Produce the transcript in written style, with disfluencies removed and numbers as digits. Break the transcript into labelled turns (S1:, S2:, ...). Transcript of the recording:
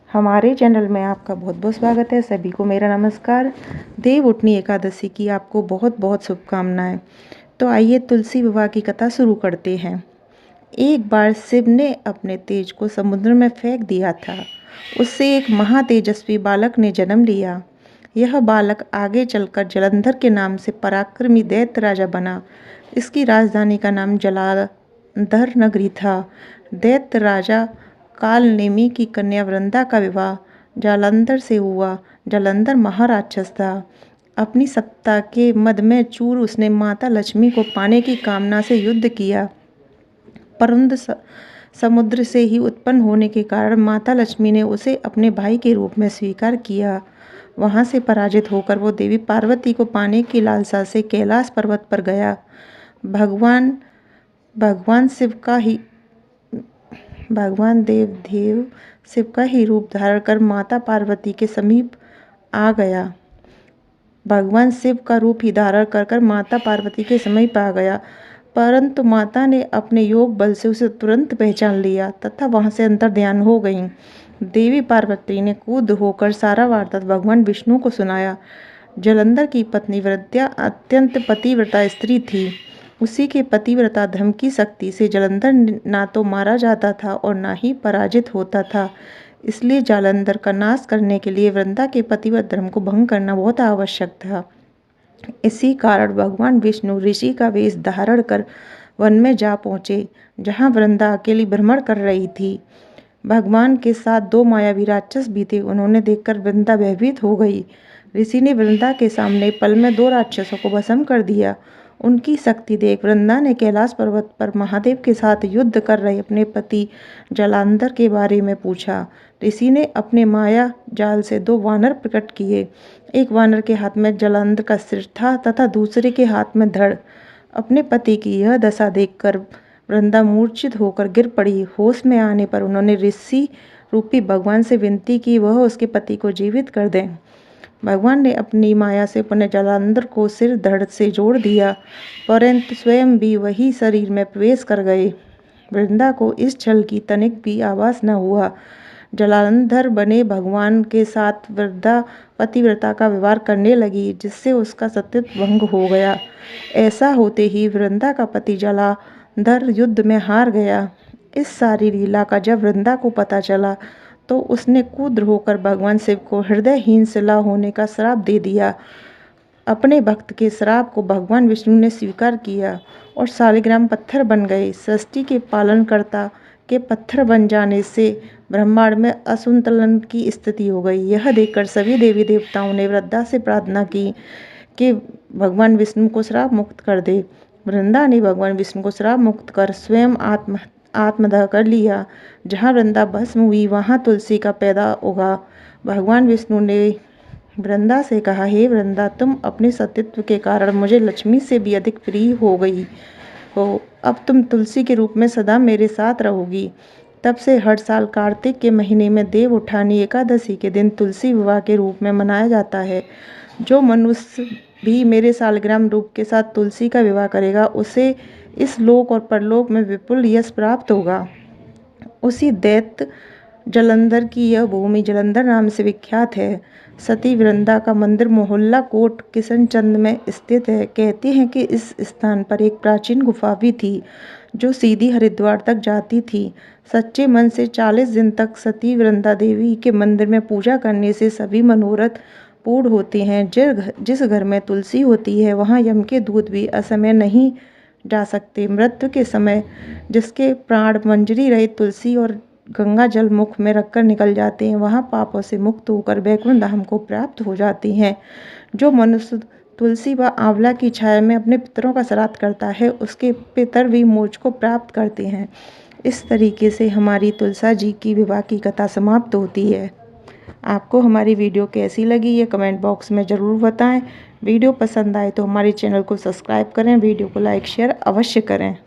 S1: हमारे चैनल में आपका बहुत बहुत स्वागत है। सभी को मेरा नमस्कार। देव उठनी एकादशी की आपको बहुत बहुत शुभकामनाएं। तो आइए तुलसी विवाह की कथा शुरू करते हैं। एक बार शिव ने अपने तेज को समुद्र में फेंक दिया था। उससे एक महातेजस्वी बालक ने जन्म लिया। यह बालक आगे चलकर जलंधर के नाम से पराक्रमी दैत्य राजा बना। इसकी राजधानी का नाम जलांधर नगरी था। दैत्य राजा कालनेमी की कन्या वृंदा का विवाह जालंधर से हुआ। जालंधर महाराक्षस था। अपनी सत्ता के मद में चूर उसने माता लक्ष्मी को पाने की कामना से युद्ध किया, परंतु समुद्र से ही उत्पन्न होने के कारण माता लक्ष्मी ने उसे अपने भाई के रूप में स्वीकार किया। वहां से पराजित होकर वो देवी पार्वती को पाने की लालसा से कैलाश पर्वत पर गया। भगवान देव शिव का ही रूप धारण कर माता पार्वती के समीप आ गया। भगवान शिव का रूप ही धारण कर माता पार्वती के समीप आ गया, परंतु माता ने अपने योग बल से उसे तुरंत पहचान लिया तथा वहां से अंतर्ध्यान हो गईं। देवी पार्वती ने क्रुद्ध होकर सारा वार्तालाप भगवान विष्णु को सुनाया। जालंधर की पत्नी वृंदा अत्यंत पतिव्रता स्त्री थी। उसी के पतिव्रता धर्म की शक्ति से जालंधर ना तो मारा जाता था और ना ही पराजित होता था। इसलिए जालंधर का नाश करने के लिए वृंदा के पतिव्रत धर्म को भंग करना बहुत आवश्यक था। इसी कारण भगवान विष्णु ऋषि का वेश धारण कर वन में जा पहुंचे, जहां वृंदा अकेली भ्रमण कर रही थी। भगवान के साथ दो मायावी राक्षस भी थे। उन्होंने देखकर वृंदा भयभीत हो गई। ऋषि ने वृंदा के सामने पल में दो राक्षसों को भस्म कर दिया। उनकी शक्ति देख वृंदा ने कैलाश पर्वत पर महादेव के साथ युद्ध कर रहे अपने पति जालंधर के बारे में पूछा। ऋषि ने अपने माया जाल से दो वानर प्रकट किए। एक वानर के हाथ में जालंधर का सिर था तथा दूसरे के हाथ में धड़। अपने पति की यह दशा देखकर वृंदा मूर्छित होकर गिर पड़ी। होश में आने पर उन्होंने ऋषि रूपी भगवान से विनती की वह उसके पति को जीवित कर दें। भगवान ने अपनी माया से पुनः जालंधर को सिर धड़ से जोड़ दिया, परंतु स्वयं भी वही शरीर में प्रवेश कर गए। वृंदा को इस छल की तनिक भी आभास न हुआ। जालंधर बने भगवान के साथ वृंदा पतिव्रता का व्यवहार करने लगी, जिससे उसका सतीत्व भंग हो गया। ऐसा होते ही वृंदा का पति जालंधर युद्ध में हार गया। इस सारी लीला का जब वृंदा को पता चला तो उसने क्रुद्ध होकर भगवान शिव को हृदयहीन शिला होने का श्राप दे दिया। अपने भक्त के श्राप को भगवान विष्णु ने स्वीकार किया और शालिग्राम पत्थर बन गए। सृष्टि के पालनकर्ता के पत्थर बन जाने से ब्रह्मांड में असंतुलन की स्थिति हो गई। यह देखकर सभी देवी देवताओं ने वृंदा से प्रार्थना की कि भगवान विष्णु को श्राप मुक्त कर दे। वृंदा ने भगवान विष्णु को श्राप मुक्त कर स्वयं आत्मदाह कर लिया। जहाँ वृंदा भस्म हुई वहाँ तुलसी का पैदा उगा। भगवान विष्णु ने वृंदा से कहा, हे वृंदा, तुम अपने सतीत्व के कारण मुझे लक्ष्मी से भी अधिक प्रिय हो गई हो। अब तुम तुलसी के रूप में सदा मेरे साथ रहोगी। तब से हर साल कार्तिक के महीने में देव उठानी एकादशी के दिन तुलसी विवाह के रूप में मनाया जाता है। जो मनुष्य भी मेरे शालिग्राम रूप के साथ तुलसी का विवाह करेगा उसे इस लोक और परलोक में विपुल यश प्राप्त होगा। उसी दैत्य जालंधर की यह भूमि जालंधर नाम से विख्यात है। सती वृंदा का मंदिर मोहल्ला कोट किशनचंद में स्थित है। कहते हैं कि इस स्थान पर एक प्राचीन गुफा भी थी जो सीधी हरिद्वार तक जाती थी। सच्चे मन से 40 दिन तक सती वृंदा देवी के मंदिर में पूजा करने से सभी मनोरथ पूर्ण होते हैं। जिस घर में तुलसी होती है वहाँ यम के दूत भी असमय नहीं जा सकते। मृत्यु के समय जिसके प्राण मंजरी रहित तुलसी और गंगा जल मुख में रखकर निकल जाते हैं, वहाँ पापों से मुक्त होकर वैकुंठ धाम को प्राप्त हो जाते हैं। जो मनुष्य तुलसी व आंवला की छाया में अपने पितरों का श्राद्ध करता है उसके पितर भी मोक्ष को प्राप्त करते हैं। इस तरीके से हमारी तुलसा जी की विवाह की कथा समाप्त होती है। आपको हमारी वीडियो कैसी लगी ये कमेंट बॉक्स में ज़रूर बताएं। वीडियो पसंद आए तो हमारे चैनल को सब्सक्राइब करें। वीडियो को लाइक शेयर अवश्य करें।